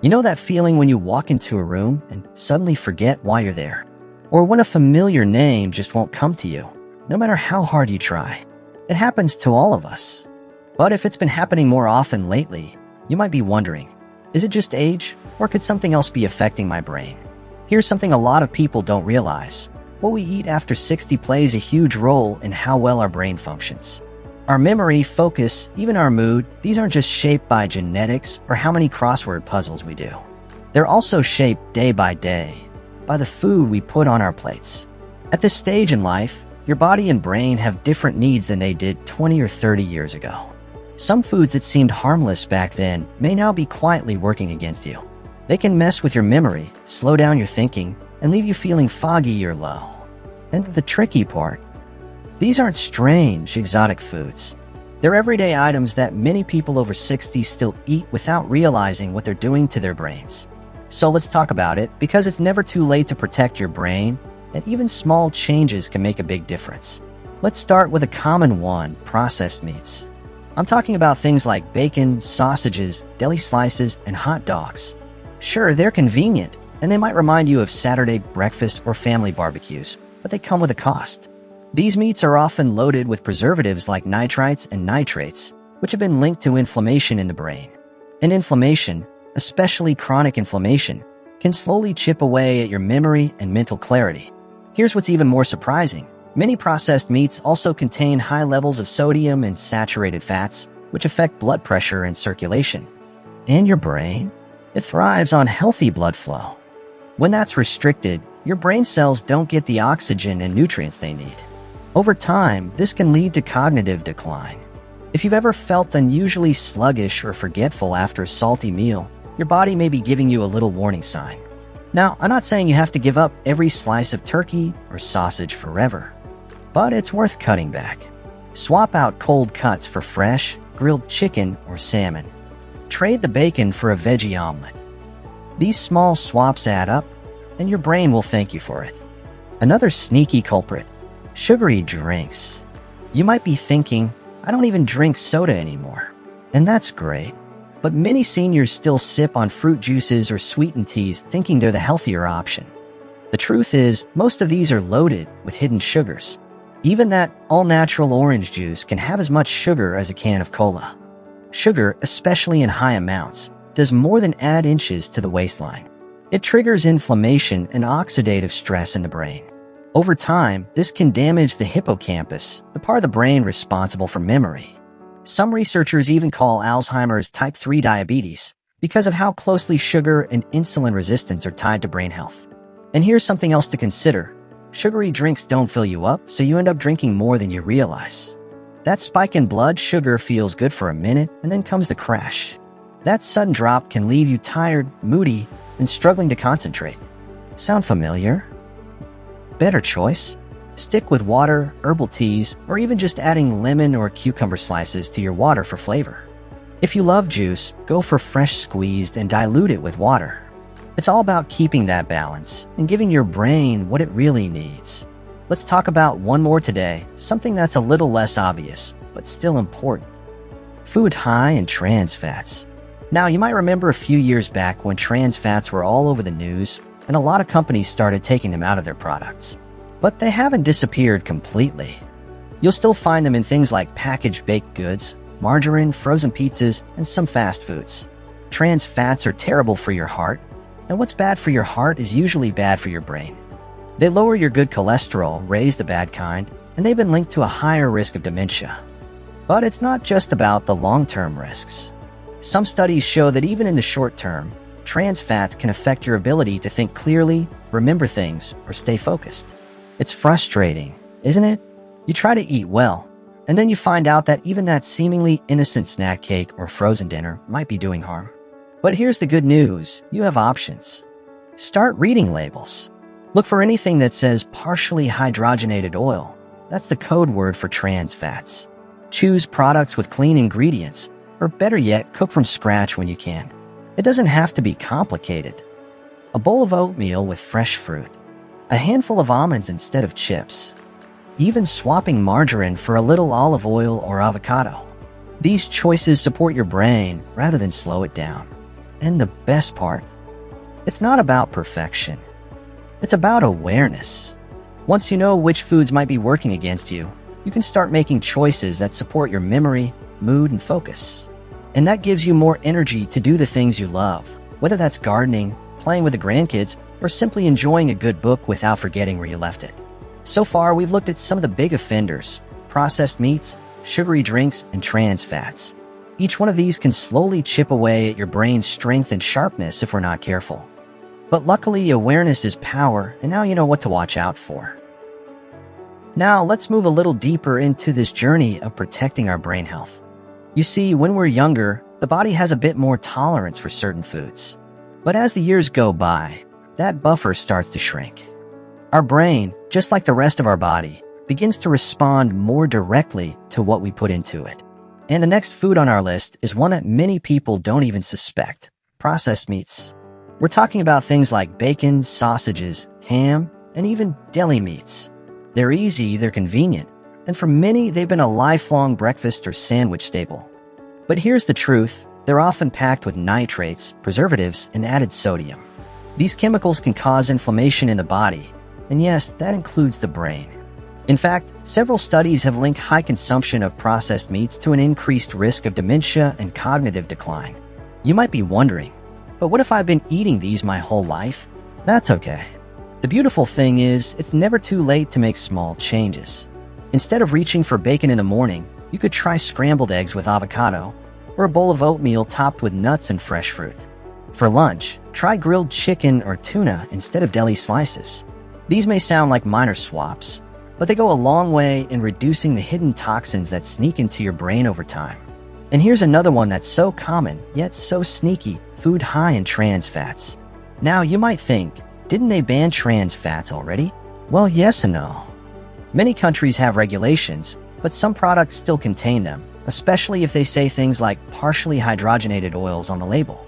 You know that feeling when you walk into a room and suddenly forget why you're there? Or when a familiar name just won't come to you, no matter how hard you try. It happens to all of us. But if it's been happening more often lately, you might be wondering, is it just age, or could something else be affecting my brain? Here's something a lot of people don't realize. What we eat after 60 plays a huge role in how well our brain functions. Our memory, focus, even our mood, these aren't just shaped by genetics or how many crossword puzzles we do. They're also shaped day by day by the food we put on our plates. At this stage in life, your body and brain have different needs than they did 20 or 30 years ago. Some foods that seemed harmless back then may now be quietly working against you. They can mess with your memory, slow down your thinking, and leave you feeling foggy or low. And the tricky part, these aren't strange, exotic foods. They're everyday items that many people over 60 still eat without realizing what they're doing to their brains. So let's talk about it, because it's never too late to protect your brain, and even small changes can make a big difference. Let's start with a common one, processed meats. I'm talking about things like bacon, sausages, deli slices, and hot dogs. Sure, they're convenient, and they might remind you of Saturday breakfast or family barbecues, but they come with a cost. These meats are often loaded with preservatives like nitrites and nitrates, which have been linked to inflammation in the brain. And inflammation, especially chronic inflammation, can slowly chip away at your memory and mental clarity. Here's what's even more surprising. Many processed meats also contain high levels of sodium and saturated fats, which affect blood pressure and circulation. And your brain? It thrives on healthy blood flow. When that's restricted, your brain cells don't get the oxygen and nutrients they need. Over time, this can lead to cognitive decline. If you've ever felt unusually sluggish or forgetful after a salty meal, your body may be giving you a little warning sign. Now, I'm not saying you have to give up every slice of turkey or sausage forever, but it's worth cutting back. Swap out cold cuts for fresh, grilled chicken or salmon. Trade the bacon for a veggie omelet. These small swaps add up, and your brain will thank you for it. Another sneaky culprit, sugary drinks. You might be thinking, I don't even drink soda anymore. And that's great. But many seniors still sip on fruit juices or sweetened teas thinking they're the healthier option. The truth is, most of these are loaded with hidden sugars. Even that all-natural orange juice can have as much sugar as a can of cola. Sugar, especially in high amounts, does more than add inches to the waistline. It triggers inflammation and oxidative stress in the brain. Over time, this can damage the hippocampus, the part of the brain responsible for memory. Some researchers even call Alzheimer's type 3 diabetes because of how closely sugar and insulin resistance are tied to brain health. And here's something else to consider. Sugary drinks don't fill you up, so you end up drinking more than you realize. That spike in blood sugar feels good for a minute, and then comes the crash. That sudden drop can leave you tired, moody, and struggling to concentrate. Sound familiar? Better choice? Stick with water, herbal teas, or even just adding lemon or cucumber slices to your water for flavor. If you love juice, go for fresh squeezed and dilute it with water. It's all about keeping that balance and giving your brain what it really needs. Let's talk about one more today, something that's a little less obvious, but still important. Food high in trans fats. Now, you might remember a few years back when trans fats were all over the news, and a lot of companies started taking them out of their products. But they haven't disappeared completely. You'll still find them in things like packaged baked goods, margarine, frozen pizzas, and some fast foods. Trans fats are terrible for your heart, and what's bad for your heart is usually bad for your brain. They lower your good cholesterol, raise the bad kind, and they've been linked to a higher risk of dementia. But it's not just about the long-term risks. Some studies show that even in the short term, trans fats can affect your ability to think clearly, remember things, or stay focused. It's frustrating, isn't it? You try to eat well, and then you find out that even that seemingly innocent snack cake or frozen dinner might be doing harm. But here's the good news. You have options. Start reading labels. Look for anything that says partially hydrogenated oil. That's the code word for trans fats. Choose products with clean ingredients, or better yet, cook from scratch when you can. It doesn't have to be complicated. A bowl of oatmeal with fresh fruit. A handful of almonds instead of chips. Even swapping margarine for a little olive oil or avocado. These choices support your brain rather than slow it down. And the best part, it's not about perfection. It's about awareness. Once you know which foods might be working against you, you can start making choices that support your memory, mood, and focus. And that gives you more energy to do the things you love, whether that's gardening, playing with the grandkids, or simply enjoying a good book without forgetting where you left it. So far, we've looked at some of the big offenders: processed meats, sugary drinks, and trans fats. Each one of these can slowly chip away at your brain's strength and sharpness if we're not careful. But luckily, awareness is power, and now you know what to watch out for. Now, let's move a little deeper into this journey of protecting our brain health. You see, when we're younger, the body has a bit more tolerance for certain foods. But as the years go by, that buffer starts to shrink. Our brain, just like the rest of our body, begins to respond more directly to what we put into it. And the next food on our list is one that many people don't even suspect: processed meats. We're talking about things like bacon, sausages, ham, and even deli meats. They're easy, they're convenient, and for many, they've been a lifelong breakfast or sandwich staple. But here's the truth: they're often packed with nitrates, preservatives, and added sodium. These chemicals can cause inflammation in the body, and yes, that includes the brain. In fact, several studies have linked high consumption of processed meats to an increased risk of dementia and cognitive decline. You might be wondering, but what if I've been eating these my whole life? That's okay. The beautiful thing is, it's never too late to make small changes. Instead of reaching for bacon in the morning, you could try scrambled eggs with avocado, or a bowl of oatmeal topped with nuts and fresh fruit. For lunch, try grilled chicken or tuna instead of deli slices. These may sound like minor swaps, but they go a long way in reducing the hidden toxins that sneak into your brain over time. And here's another one that's so common, yet so sneaky: food high in trans fats. Now, you might think, didn't they ban trans fats already? Well, yes and no. Many countries have regulations, but some products still contain them, especially if they say things like partially hydrogenated oils on the label.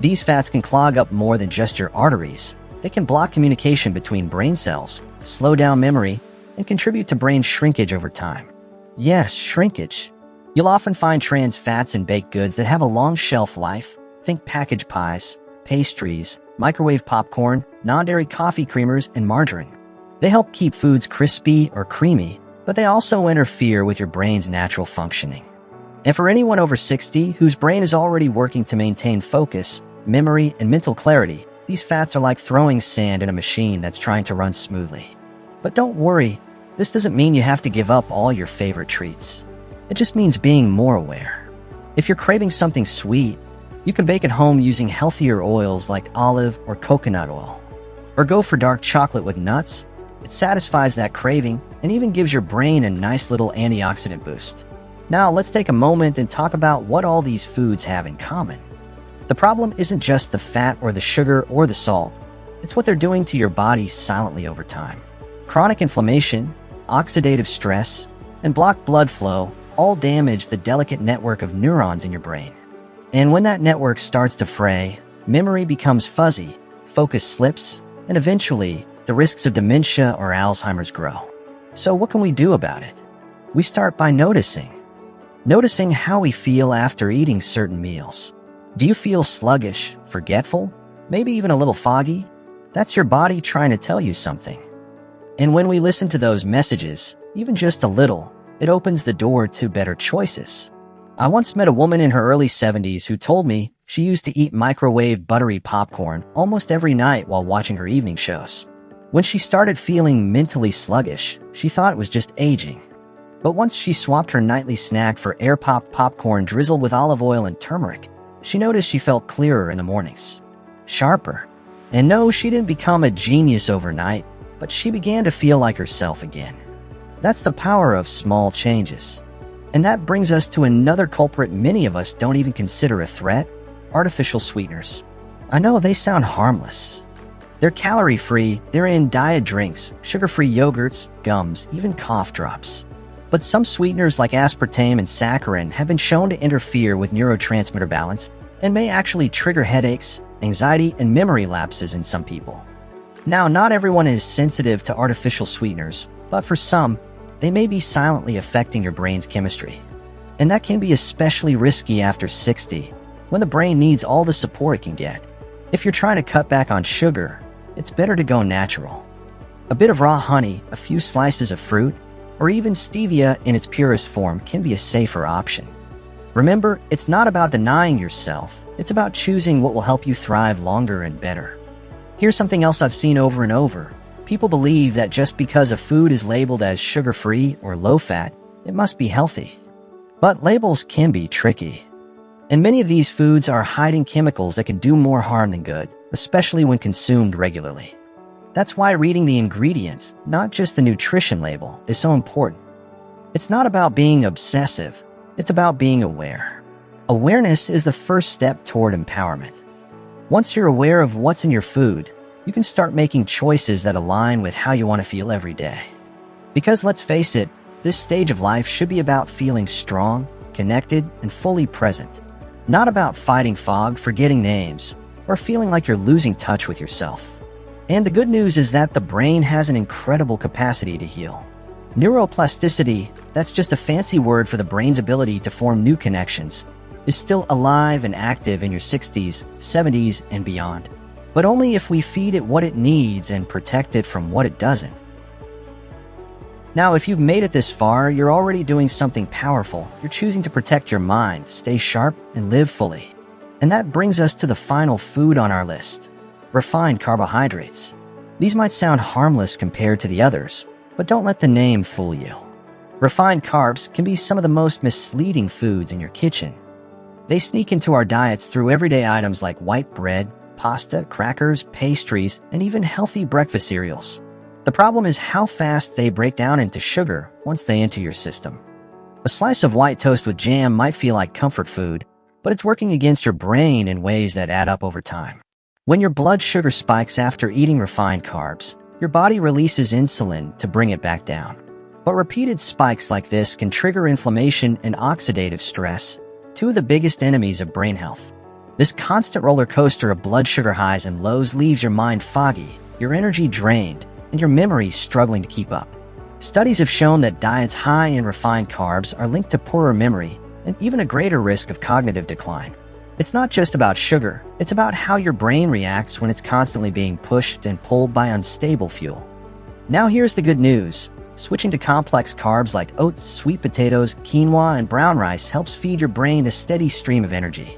These fats can clog up more than just your arteries. They can block communication between brain cells, slow down memory, and contribute to brain shrinkage over time. Yes, shrinkage. You'll often find trans fats in baked goods that have a long shelf life. Think packaged pies, pastries, microwave popcorn, non-dairy coffee creamers, and margarine. They help keep foods crispy or creamy, but they also interfere with your brain's natural functioning. And for anyone over 60 whose brain is already working to maintain focus, memory, and mental clarity, these fats are like throwing sand in a machine that's trying to run smoothly. But don't worry, this doesn't mean you have to give up all your favorite treats. It just means being more aware. If you're craving something sweet, you can bake at home using healthier oils like olive or coconut oil. Or go for dark chocolate with nuts. It satisfies that craving and even gives your brain a nice little antioxidant boost. Now, let's take a moment and talk about what all these foods have in common. The problem isn't just the fat or the sugar or the salt. It's what they're doing to your body silently over time. Chronic inflammation, oxidative stress, and blocked blood flow all damage the delicate network of neurons in your brain. And when that network starts to fray, memory becomes fuzzy, focus slips, and eventually, the risks of dementia or Alzheimer's grow. So what can we do about it? We start by noticing. Noticing how we feel after eating certain meals. Do you feel sluggish, forgetful, maybe even a little foggy? That's your body trying to tell you something. And when we listen to those messages, even just a little, it opens the door to better choices. I once met a woman in her early 70s who told me she used to eat microwave buttery popcorn almost every night while watching her evening shows. When she started feeling mentally sluggish, she thought it was just aging. But once she swapped her nightly snack for air-popped popcorn drizzled with olive oil and turmeric, she noticed she felt clearer in the mornings, sharper. And no, she didn't become a genius overnight, but she began to feel like herself again. That's the power of small changes. And that brings us to another culprit many of us don't even consider a threat: artificial sweeteners. I know they sound harmless. They're calorie-free, they're in diet drinks, sugar-free yogurts, gums, even cough drops. But some sweeteners like aspartame and saccharin have been shown to interfere with neurotransmitter balance and may actually trigger headaches, anxiety, and memory lapses in some people. Now, not everyone is sensitive to artificial sweeteners, but for some, they may be silently affecting your brain's chemistry. And that can be especially risky after 60, when the brain needs all the support it can get. If you're trying to cut back on sugar, it's better to go natural. A bit of raw honey, a few slices of fruit, or even stevia in its purest form can be a safer option. Remember, it's not about denying yourself, it's about choosing what will help you thrive longer and better. Here's something else I've seen over and over. People believe that just because a food is labeled as sugar-free or low-fat, it must be healthy. But labels can be tricky. And many of these foods are hiding chemicals that can do more harm than good, especially when consumed regularly. That's why reading the ingredients, not just the nutrition label, is so important. It's not about being obsessive, it's about being aware. Awareness is the first step toward empowerment. Once you're aware of what's in your food, you can start making choices that align with how you want to feel every day. Because let's face it, this stage of life should be about feeling strong, connected, and fully present. Not about fighting fog, forgetting names, or feeling like you're losing touch with yourself. And the good news is that the brain has an incredible capacity to heal. Neuroplasticity, that's just a fancy word for the brain's ability to form new connections, is still alive and active in your 60s, 70s, and beyond. But only if we feed it what it needs and protect it from what it doesn't. Now, if you've made it this far, you're already doing something powerful. You're choosing to protect your mind, stay sharp, and live fully. And that brings us to the final food on our list: refined carbohydrates. These might sound harmless compared to the others, but don't let the name fool you. Refined carbs can be some of the most misleading foods in your kitchen. They sneak into our diets through everyday items like white bread, pasta, crackers, pastries, and even healthy breakfast cereals. The problem is how fast they break down into sugar once they enter your system. A slice of white toast with jam might feel like comfort food, but it's working against your brain in ways that add up over time. When your blood sugar spikes after eating refined carbs, your body releases insulin to bring it back down. But repeated spikes like this can trigger inflammation and oxidative stress, two of the biggest enemies of brain health. This constant roller coaster of blood sugar highs and lows leaves your mind foggy, your energy drained, and your memory struggling to keep up. Studies have shown that diets high in refined carbs are linked to poorer memory and even a greater risk of cognitive decline. It's not just about sugar, it's about how your brain reacts when it's constantly being pushed and pulled by unstable fuel. Now here's the good news. Switching to complex carbs like oats, sweet potatoes, quinoa, and brown rice helps feed your brain a steady stream of energy.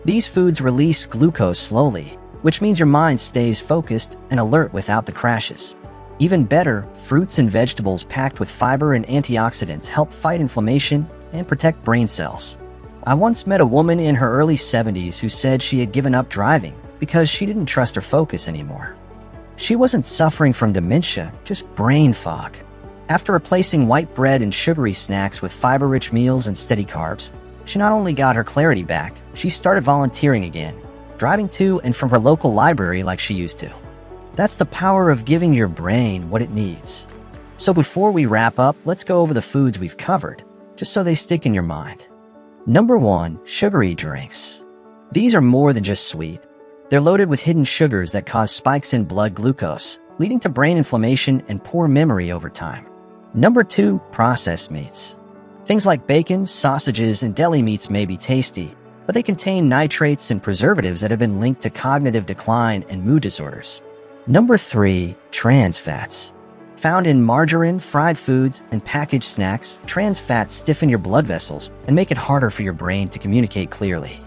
These foods release glucose slowly, which means your mind stays focused and alert without the crashes. Even better, fruits and vegetables packed with fiber and antioxidants help fight inflammation and protect brain cells. I once met a woman in her early 70s who said she had given up driving because she didn't trust her focus anymore. She wasn't suffering from dementia, just brain fog. After replacing white bread and sugary snacks with fiber-rich meals and steady carbs, she not only got her clarity back, she started volunteering again, driving to and from her local library like she used to. That's the power of giving your brain what it needs. So before we wrap up, let's go over the foods we've covered, just so they stick in your mind. Number 1, sugary drinks. These are more than just sweet. They're loaded with hidden sugars that cause spikes in blood glucose, leading to brain inflammation and poor memory over time. Number 2, processed meats. Things like bacon, sausages, and deli meats may be tasty, but they contain nitrates and preservatives that have been linked to cognitive decline and mood disorders. Number 3, trans fats. Found in margarine, fried foods, and packaged snacks, trans fats stiffen your blood vessels and make it harder for your brain to communicate clearly.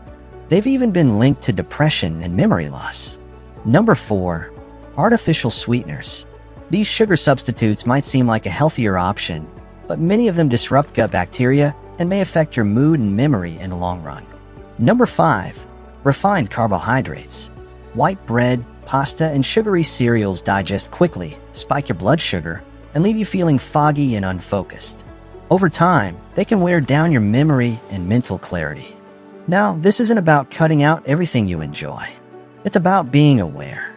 They've even been linked to depression and memory loss. Number 4, artificial sweeteners. These sugar substitutes might seem like a healthier option, but many of them disrupt gut bacteria and may affect your mood and memory in the long run. Number 5, refined carbohydrates. White bread, pasta, and sugary cereals digest quickly, spike your blood sugar, and leave you feeling foggy and unfocused. Over time, they can wear down your memory and mental clarity. Now, this isn't about cutting out everything you enjoy. It's about being aware.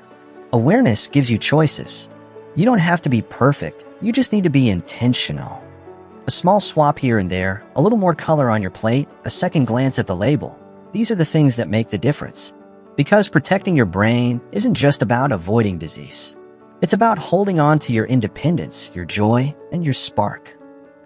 Awareness gives you choices. You don't have to be perfect, you just need to be intentional. A small swap here and there, a little more color on your plate, a second glance at the label. These are the things that make the difference. Because protecting your brain isn't just about avoiding disease. It's about holding on to your independence, your joy, and your spark.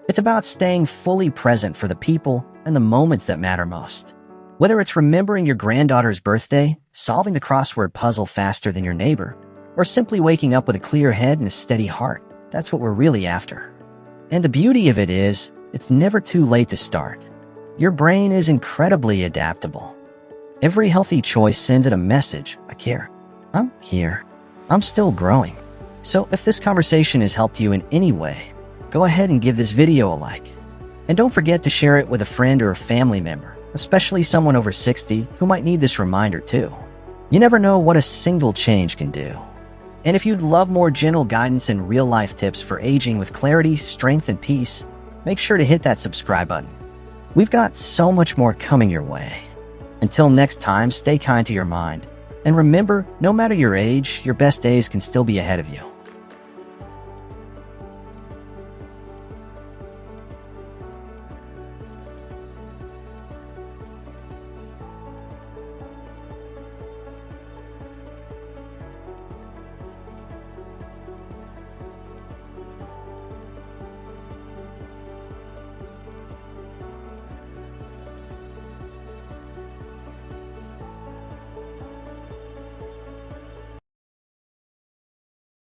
It's about staying fully present for the people and the moments that matter most. Whether it's remembering your granddaughter's birthday, solving the crossword puzzle faster than your neighbor, or simply waking up with a clear head and a steady heart, that's what we're really after. And the beauty of it is, it's never too late to start. Your brain is incredibly adaptable. Every healthy choice sends it a message: I care. I'm here. I'm still growing. So if this conversation has helped you in any way, go ahead and give this video a like. And don't forget to share it with a friend or a family member, especially someone over 60 who might need this reminder too. You never know what a single change can do. And if you'd love more gentle guidance and real-life tips for aging with clarity, strength, and peace, make sure to hit that subscribe button. We've got so much more coming your way. Until next time, stay kind to your mind. And remember, no matter your age, your best days can still be ahead of you.